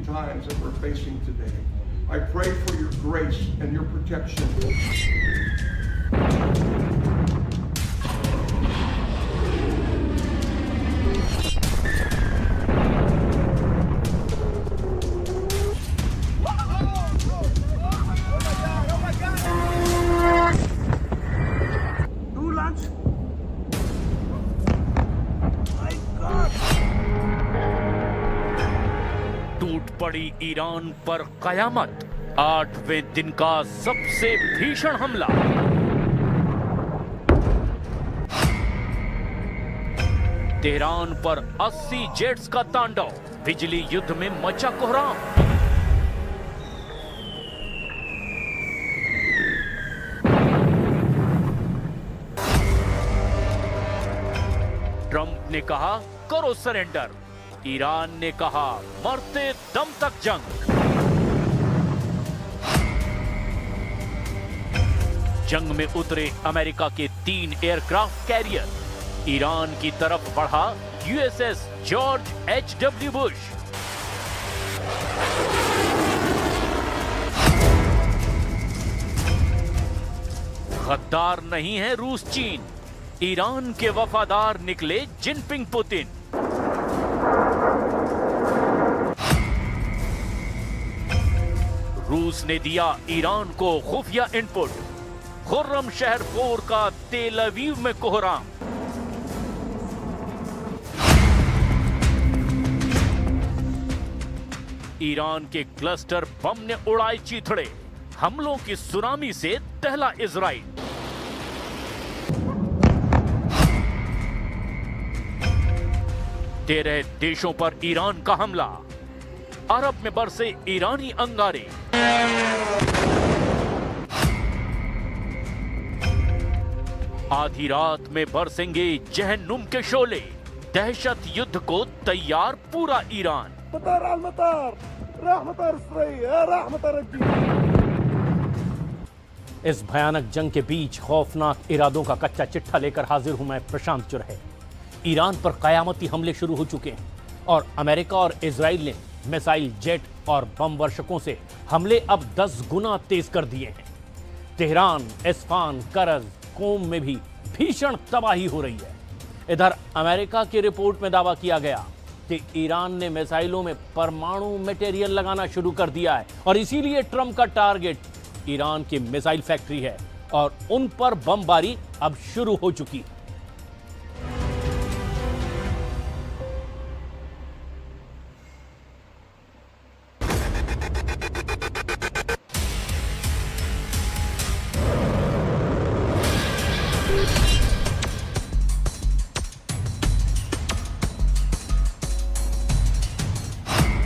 challenging times that we're facing today. I pray for your grace and your protection. टूट पड़ी Iran पर कयामत, 8वें दिन का सबसे भीषण हमला। तेहरान पर 80 जेट्स का तांडव, बिजली युद्ध में मचा कोहराम। ट्रंप ने कहा करो सरेंडर, ईरान ने कहा मरते दम तक जंग। जंग में उतरे अमेरिका के 3 एयरक्राफ्ट कैरियर, ईरान की तरफ बढ़ा यूएसएस जॉर्ज H.W. बुश। गद्दार नहीं है रूस चीन, ईरान के वफादार निकले जिनपिंग पुतिन। रूस ने दिया ईरान को खुफिया इनपुट, खुर्रम शहर 4 का तेल अवीव में कोहराम। ईरान के क्लस्टर बम ने उड़ाए चीथड़े, हमलों की सुनामी से दहला इजराइल। तेरह देशों पर ईरान का हमला, अरब में बरसे ईरानी अंगारे। आधी रात में बरसेंगे जहन्नुम के शोले, दहशत युद्ध को तैयार पूरा ईरान। इस भयानक जंग के बीच खौफनाक इरादों का कच्चा चिट्ठा लेकर हाजिर हूं मैं, प्रशांत चुरहे। ईरान पर कयामती हमले शुरू हो चुके हैं और अमेरिका और इजराइल ने मिसाइल, जेट और बम वर्षकों से हमले अब 10 गुना तेज कर दिए हैं। तेहरान, इस्फान, करज, कोम में भी भीषण तबाही हो रही है। इधर अमेरिका की रिपोर्ट में दावा किया गया कि ईरान ने मिसाइलों में परमाणु मटेरियल लगाना शुरू कर दिया है और इसीलिए ट्रंप का टारगेट ईरान की मिसाइल फैक्ट्री है और उन पर बमबारी अब शुरू हो चुकी है।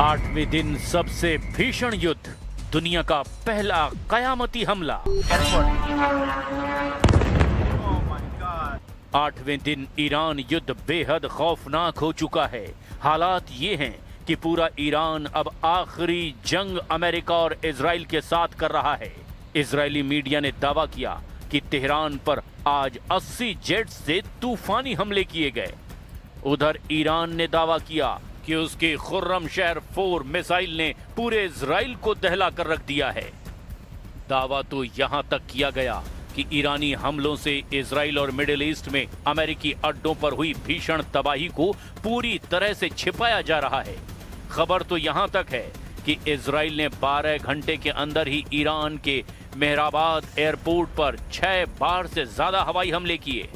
8वें दिन सबसे भीषण युद्ध, दुनिया का पहला कयामती हमला। 8वें दिन ईरान युद्ध बेहद खौफनाक हो चुका है। हालात ये हैं कि पूरा ईरान अब आखिरी जंग अमेरिका और इजराइल के साथ कर रहा है। इजरायली मीडिया ने दावा किया कि तेहरान पर आज 80 जेट से तूफानी हमले किए गए। उधर ईरान ने दावा किया कि उसके खुर्रम शहर 4 मिसाइल ने पूरे इजराइल को दहला कर रख दिया है। दावा तो यहां तक किया गया कि ईरानी हमलों से इजराइल और मिडिल ईस्ट में अमेरिकी अड्डों पर हुई भीषण तबाही को पूरी तरह से छिपाया जा रहा है। खबर तो यहां तक है कि इजराइल ने 12 घंटे के अंदर ही ईरान के मेहराबाद एयरपोर्ट पर 6 बार से ज्यादा हवाई हमले किए।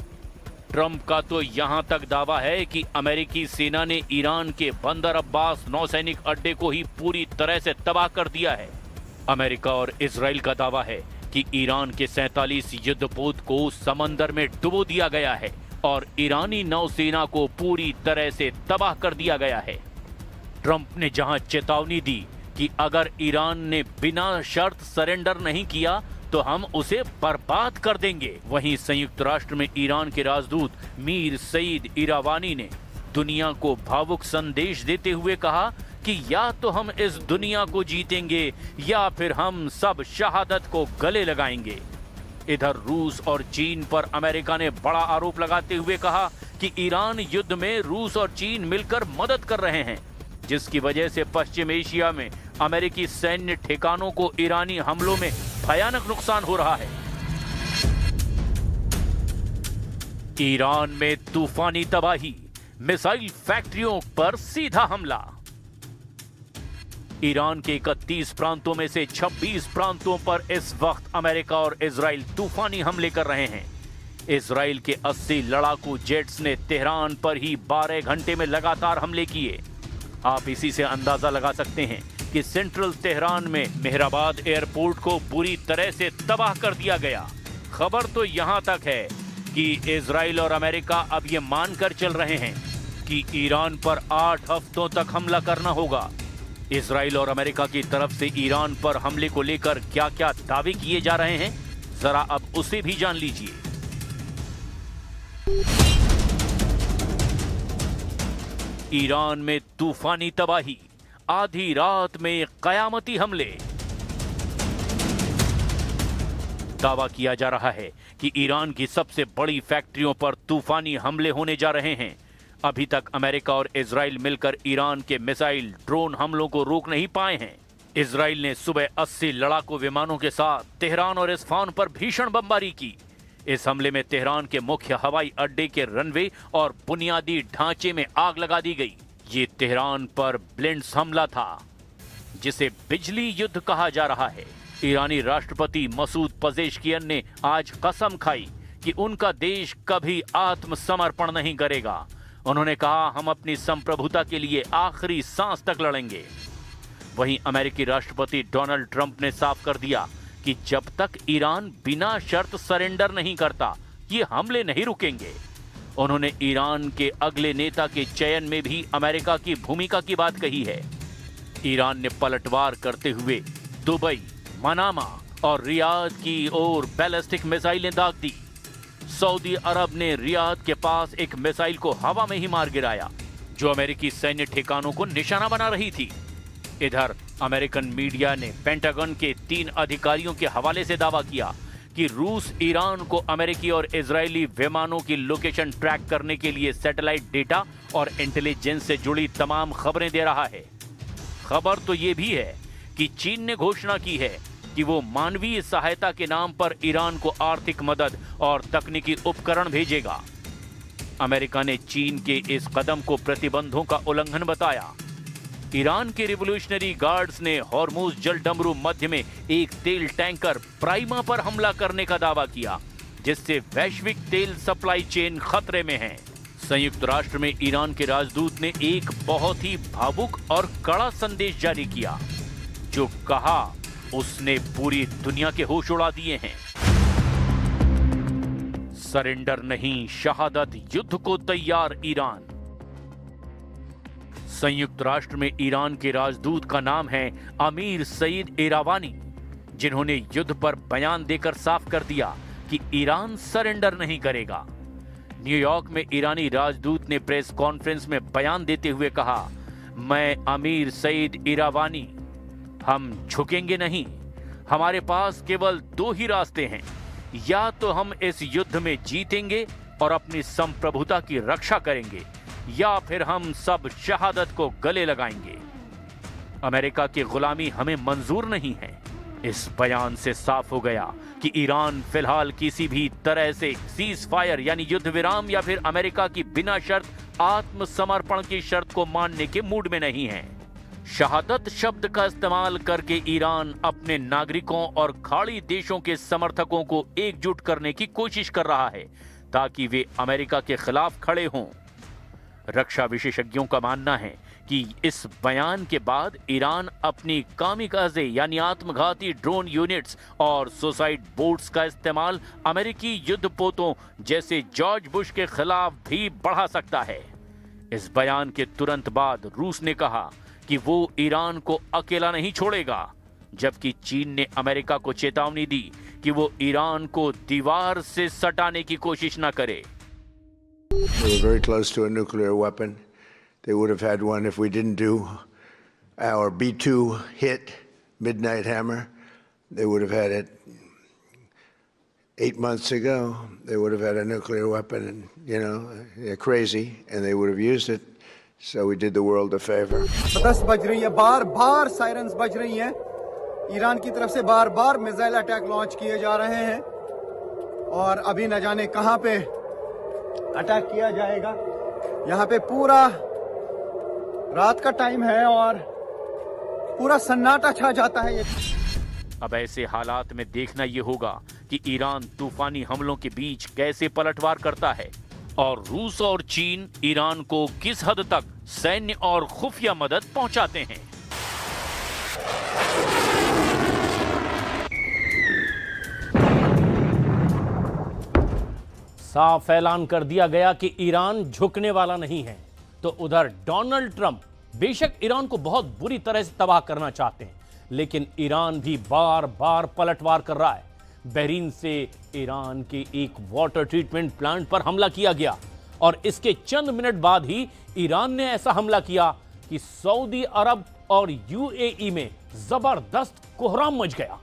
ट्रंप का तो यहां तक दावा है कि अमेरिकी सेना ने ईरान के बंदर अब्बास नौसैनिक अड्डे को ही पूरी तरह से तबाह कर दिया है। अमेरिका और इजराइल का दावा है कि ईरान के 47 युद्धपोत को समंदर में डुबो दिया गया है और ईरानी नौसेना को पूरी तरह से तबाह कर दिया गया है। ट्रंप ने जहां चेतावनी दी कि अगर ईरान ने बिना शर्त सरेंडर नहीं किया तो हम उसे बर्बाद कर देंगे, वहीं संयुक्त राष्ट्र में ईरान के राजदूत मीर सईद इरावानी ने दुनिया को भावुक संदेश देते हुए कहा कि या तो हम इस दुनिया को जीतेंगे या फिर हम सब शहादत को गले लगाएंगे। इधर रूस और चीन पर अमेरिका ने बड़ा आरोप लगाते हुए कहा कि ईरान युद्ध में रूस और चीन मिलकर मदद कर रहे हैं। जिसकी वजह से पश्चिम एशिया में अमेरिकी सैन्य ठिकानों को ईरानी हमलों में भयानक नुकसान हो रहा है। ईरान में तूफानी तबाही, मिसाइल फैक्ट्रियों पर सीधा हमला। ईरान के 31 प्रांतों में से 26 प्रांतों पर इस वक्त अमेरिका और इजराइल तूफानी हमले कर रहे हैं। इजराइल के 80 लड़ाकू जेट्स ने तेहरान पर ही 12 घंटे में लगातार हमले किए। आप इसी से अंदाजा लगा सकते हैं कि सेंट्रल तेहरान में मेहराबाद एयरपोर्ट को बुरी तरह से तबाह कर दिया गया। खबर तो यहां तक है कि इजराइल और अमेरिका अब ये मानकर चल रहे हैं कि ईरान पर 8 हफ्तों तक हमला करना होगा। इजराइल और अमेरिका की तरफ से ईरान पर हमले को लेकर क्या क्या दावे किए जा रहे हैं, जरा अब उसे भी जान लीजिए। ईरान में तूफानी तबाही, आधी रात में कयामती हमले। दावा किया जा रहा है कि ईरान की सबसे बड़ी फैक्ट्रियों पर तूफानी हमले होने जा रहे हैं। अभी तक अमेरिका और इजराइल मिलकर ईरान के मिसाइल ड्रोन हमलों को रोक नहीं पाए हैं। इजराइल ने सुबह 80 लड़ाकू विमानों के साथ तेहरान और इस्फहान पर भीषण बमबारी की। इस हमले में तेहरान के मुख्य हवाई अड्डे के रनवे और बुनियादी ढांचे में आग लगा दी गई। ये तेहरान पर ब्लिंट्स हमला था, जिसे बिजली युद्ध कहा जा रहा है। ईरानी राष्ट्रपति मसूद पजेश्कियन ने आज कसम खाई कि उनका देश कभी आत्मसमर्पण नहीं करेगा। उन्होंने कहा, हम अपनी संप्रभुता के लिए आखिरी सांस तक लड़ेंगे। वहीं अमेरिकी राष्ट्रपति डोनाल्ड ट्रंप ने साफ कर दिया कि जब तक ईरान बिना शर्त सरेंडर नहीं करता, ये हमले नहीं रुकेंगे। उन्होंने ईरान के अगले नेता के चयन में भी अमेरिका की भूमिका की बात कही है। ईरान ने पलटवार करते हुए दुबई, मनामा और रियाद की ओर बैलिस्टिक मिसाइलें दाग दी। सऊदी अरब ने रियाद के पास एक मिसाइल को हवा में ही मार गिराया, जो अमेरिकी सैन्य ठिकानों को निशाना बना रही थी। इधर अमेरिकन मीडिया ने पेंटागन के 3 अधिकारियों के हवाले से दावा किया कि रूस ईरान को अमेरिकी और इजरायली विमानों की लोकेशन ट्रैक करने के लिए सैटेलाइट डेटा और इंटेलिजेंस से जुड़ी तमाम खबरें दे रहा है। खबर तो ये भी है कि चीन ने घोषणा की है कि वो मानवीय सहायता के नाम पर ईरान को आर्थिक मदद और तकनीकी उपकरण भेजेगा। अमेरिका ने चीन के इस कदम को प्रतिबंधों का उल्लंघन बताया। ईरान के रिवोल्यूशनरी गार्ड्स ने हॉर्मुज जलडमरू मध्य में एक तेल टैंकर प्राइमा पर हमला करने का दावा किया, जिससे वैश्विक तेल सप्लाई चेन खतरे में है। संयुक्त राष्ट्र में ईरान के राजदूत ने एक बहुत ही भावुक और कड़ा संदेश जारी किया, जो कहा उसने पूरी दुनिया के होश उड़ा दिए हैं। सरेंडर नहीं, शहादत, युद्ध को तैयार ईरान। संयुक्त राष्ट्र में ईरान के राजदूत का नाम है अमीर सईद इरावानी, जिन्होंने युद्ध पर बयान देकर साफ कर दिया कि ईरान सरेंडर नहीं करेगा। न्यूयॉर्क में ईरानी राजदूत ने प्रेस कॉन्फ्रेंस में बयान देते हुए कहा, मैं अमीर सईद इरावानी, हम झुकेंगे नहीं। हमारे पास केवल 2 ही रास्ते हैं, या तो हम इस युद्ध में जीतेंगे और अपनी संप्रभुता की रक्षा करेंगे, या फिर हम सब शहादत को गले लगाएंगे। अमेरिका की गुलामी हमें मंजूर नहीं है। इस बयान से साफ हो गया कि ईरान फिलहाल किसी भी तरह से सीज फायर यानी युद्ध विराम या फिर अमेरिका की बिना शर्त आत्मसमर्पण की शर्त को मानने के मूड में नहीं है। शहादत शब्द का इस्तेमाल करके ईरान अपने नागरिकों और खाड़ी देशों के समर्थकों को एकजुट करने की कोशिश कर रहा है, ताकि वे अमेरिका के खिलाफ खड़े हों। रक्षा विशेषज्ञों का मानना है कि इस बयान के बाद ईरान अपनी कामिकाज़े यानी आत्मघाती ड्रोन यूनिट्स और सुसाइड बोट्स का इस्तेमाल अमेरिकी युद्धपोतों जैसे जॉर्ज बुश के खिलाफ भी बढ़ा सकता है। इस बयान के तुरंत बाद रूस ने कहा कि वो ईरान को अकेला नहीं छोड़ेगा, जबकि चीन ने अमेरिका को चेतावनी दी कि वो ईरान को दीवार से सटाने की कोशिश न करे। They were very close to a nuclear weapon. They would have had one if we didn't do our B-2 hit, Midnight Hammer. They would have had it 8 months ago. They would have had a nuclear weapon, and they're crazy, and they would have used it So we did the world a favor. 10 बज रही है, बार बार sirens बज रही हैं। Iran की तरफ से बार बार missile attack launch किए जा रहे हैं और अभी न जाने कहां पे अटैक किया जाएगा। यहां पे पूरा रात का टाइम है और पूरा सन्नाटा छा जाता है। अब ऐसे हालात में देखना यह होगा कि ईरान तूफानी हमलों के बीच कैसे पलटवार करता है और रूस और चीन ईरान को किस हद तक सैन्य और खुफिया मदद पहुंचाते हैं। साफ ऐलान कर दिया गया कि ईरान झुकने वाला नहीं है। तो उधर डोनाल्ड ट्रंप बेशक ईरान को बहुत बुरी तरह से तबाह करना चाहते हैं, लेकिन ईरान भी बार बार पलटवार कर रहा है। बहरीन से ईरान के एक वाटर ट्रीटमेंट प्लांट पर हमला किया गया और इसके चंद मिनट बाद ही ईरान ने ऐसा हमला किया कि सऊदी अरब और यूएई में जबरदस्त कोहराम मच गया।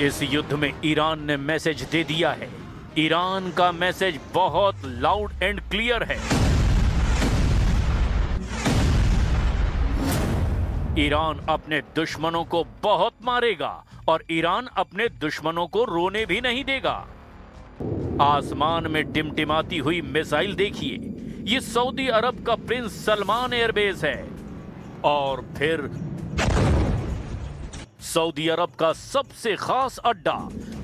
इस युद्ध में ईरान ने मैसेज दे दिया है। ईरान का मैसेज बहुत लाउड एंड क्लियर है। ईरान अपने दुश्मनों को बहुत मारेगा और ईरान अपने दुश्मनों को रोने भी नहीं देगा। आसमान में टिमटिमाती हुई मिसाइल देखिए, ये सऊदी अरब का प्रिंस सलमान एयरबेस है। और फिर सऊदी अरब का सबसे खास अड्डा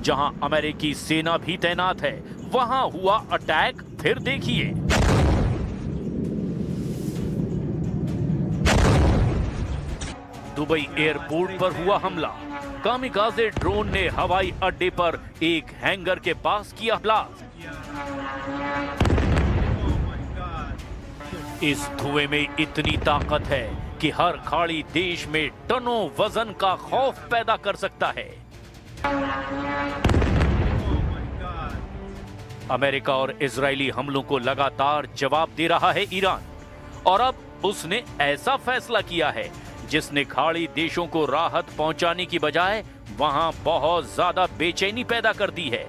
जहां अमेरिकी सेना भी तैनात है, वहां हुआ अटैक। फिर देखिए, दुबई एयरपोर्ट पर हुआ हमला। कामिकाज़े ड्रोन ने हवाई अड्डे पर एक हैंगर के पास किया ब्लास्ट। इस धुएं में इतनी ताकत है कि हर खाड़ी देश में टनों वजन का खौफ पैदा कर सकता है। अमेरिका और इजरायली हमलों को लगातार जवाब दे रहा है ईरान, और अब उसने ऐसा फैसला किया है जिसने खाड़ी देशों को राहत पहुंचाने की बजाय वहां बहुत ज्यादा बेचैनी पैदा कर दी है।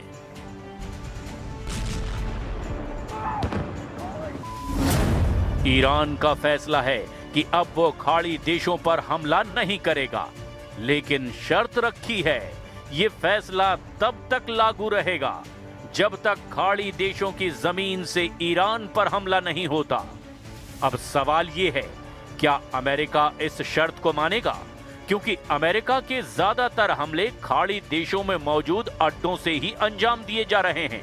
ईरान का फैसला है कि अब वो खाड़ी देशों पर हमला नहीं करेगा, लेकिन शर्त रखी है, ये फैसला तब तक लागू रहेगा जब तक खाड़ी देशों की जमीन से ईरान पर हमला नहीं होता। अब सवाल ये है, क्या अमेरिका इस शर्त को मानेगा? क्योंकि अमेरिका के ज्यादातर हमले खाड़ी देशों में मौजूद अड्डों से ही अंजाम दिए जा रहे हैं।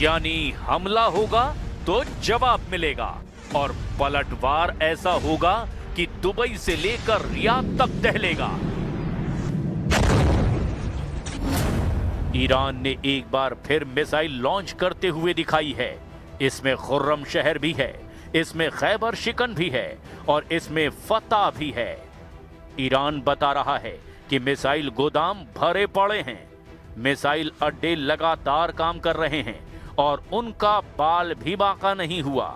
यानी हमला होगा तो जवाब मिलेगा, और पलटवार ऐसा होगा कि दुबई से लेकर रियाद तक दहलेगा। ईरान ने एक बार फिर मिसाइल लॉन्च करते हुए दिखाई है। इसमें खुर्रम शहर भी है, इसमें खैबर शिकन भी है और इसमें फतह भी है। ईरान बता रहा है कि मिसाइल गोदाम भरे पड़े हैं, मिसाइल अड्डे लगातार काम कर रहे हैं और उनका बाल भी बाका नहीं हुआ।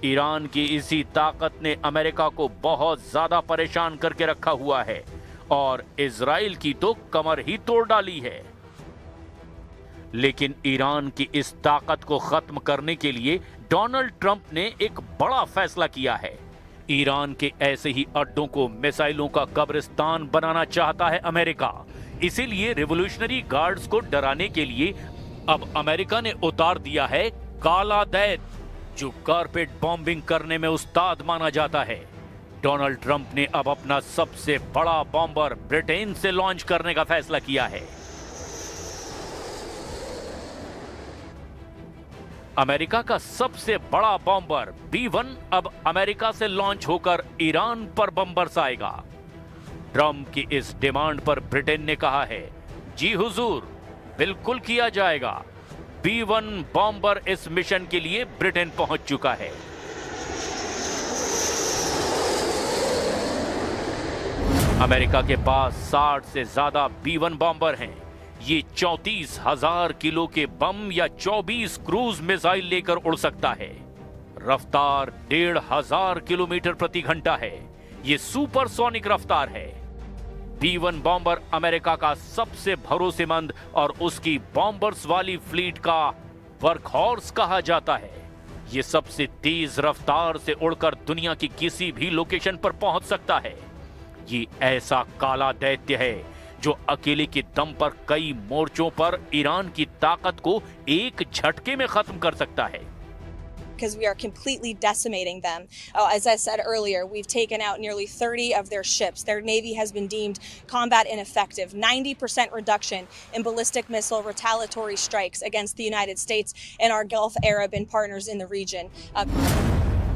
ईरान की इसी ताकत ने अमेरिका को बहुत ज्यादा परेशान करके रखा हुआ है और इजराइल की तो कमर ही तोड़ डाली है। लेकिन ईरान की इस ताकत को खत्म करने के लिए डोनाल्ड ट्रंप ने एक बड़ा फैसला किया है। ईरान के ऐसे ही अड्डों को मिसाइलों का कब्रिस्तान बनाना चाहता है अमेरिका। इसीलिए रिवॉल्यूशनरी गार्ड्स को डराने के लिए अब अमेरिका ने उतार दिया है काला दैत, जो कारपेट बॉम्बिंग करने में उस्ताद माना जाता है। डोनाल्ड ट्रंप ने अब अपना सबसे बड़ा बॉम्बर ब्रिटेन से लॉन्च करने का फैसला किया है। अमेरिका का सबसे बड़ा बॉम्बर B-1 अब अमेरिका से लॉन्च होकर ईरान पर बम बरसाएगा। ट्रंप की इस डिमांड पर ब्रिटेन ने कहा है, जी हुजूर, बिल्कुल किया जाएगा। B-1 बॉम्बर इस मिशन के लिए ब्रिटेन पहुंच चुका है। अमेरिका के पास 60 से ज्यादा B-1 बॉम्बर हैं। ये 34,000 किलो के बम या 24 क्रूज मिसाइल लेकर उड़ सकता है। रफ्तार 1,500 किलोमीटर प्रति घंटा है। ये सुपरसोनिक रफ्तार है। B-1 बॉम्बर अमेरिका का सबसे भरोसेमंद और उसकी बॉम्बर्स वाली फ्लीट का वर्कहॉर्स कहा जाता है। ये सबसे तेज रफ्तार से उड़कर दुनिया की किसी भी लोकेशन पर पहुंच सकता है। ये ऐसा काला दैत्य है जो अकेले के दम पर कई मोर्चों पर ईरान की ताकत को एक झटके में खत्म कर सकता है। Because we are completely decimating them. As I said earlier, we've taken out nearly 30 of their ships. Their navy has been deemed combat ineffective. 90% reduction in ballistic missile retaliatory strikes against the United States and our Gulf Arab and partners in the region.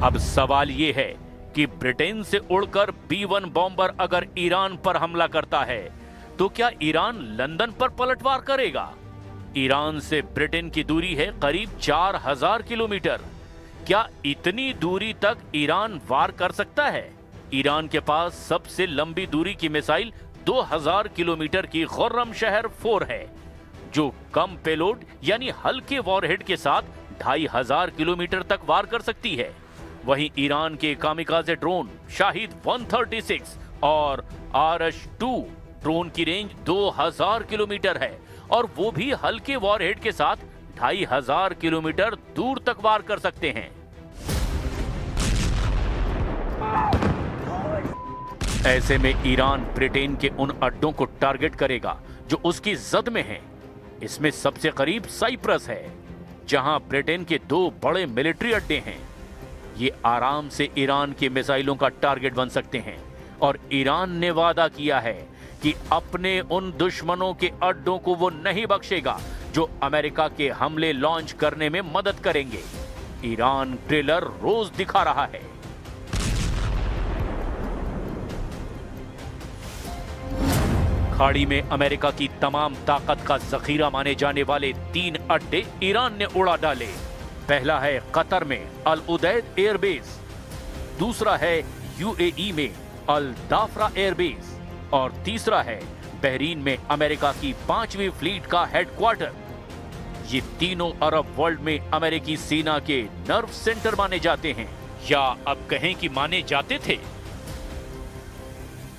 अब सवाल ये है कि Britain से उड़कर B-1 bomber अगर Iran पर हमला करता है तो क्या ईरान लंदन पर पलटवार करेगा? ईरान से ब्रिटेन की दूरी है करीब 4,000 किलोमीटर। क्या इतनी दूरी तक ईरान वार कर सकता है? ईरान के पास सबसे लंबी दूरी की मिसाइल 2,000 किलोमीटर की खुर्रमशहर 4 है, जो कम पेलोड यानी हल्के वॉरहेड के साथ 2,500 किलोमीटर तक वार कर सकती है। वहीं ईरान के कामिकाजे ड्रोन शाहिद 136 और RS-2 ड्रोन की रेंज 2,000 किलोमीटर है और वो भी हल्के वॉरहेड के साथ 2,500 किलोमीटर दूर तक वार कर सकते हैं। ऐसे में ईरान ब्रिटेन के उन अड्डों को टारगेट करेगा जो उसकी जद में हैं। इसमें सबसे करीब साइप्रस है, जहां ब्रिटेन के 2 बड़े मिलिट्री अड्डे हैं। ये आराम से ईरान की मिसाइलों का टारगेट बन सकते हैं और ईरान ने वादा किया है कि अपने उन दुश्मनों के अड्डों को वो नहीं बख्शेगा जो अमेरिका के हमले लॉन्च करने में मदद करेंगे। ईरान ट्रेलर रोज दिखा रहा है। खाड़ी में अमेरिका की तमाम ताकत का जखीरा माने जाने वाले 3 अड्डे ईरान ने उड़ा डाले। पहला है कतर में अल उदैद एयरबेस, दूसरा है UAE में अल दाफरा एयरबेस और तीसरा है बहरीन में अमेरिका की 5वीं फ्लीट का हेडक्वार्टर। ये तीनों अरब वर्ल्ड में अमेरिकी सेना के नर्व सेंटर माने जाते हैं, या अब कहें कि माने जाते थे।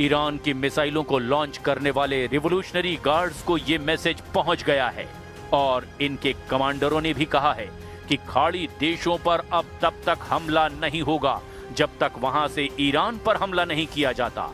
ईरान की मिसाइलों को लॉन्च करने वाले रिवोल्यूशनरी गार्ड्स को यह मैसेज पहुंच गया है और इनके कमांडरों ने भी कहा है कि खाड़ी देशों पर अब तब तक हमला नहीं होगा जब तक वहां से ईरान पर हमला नहीं किया जाता।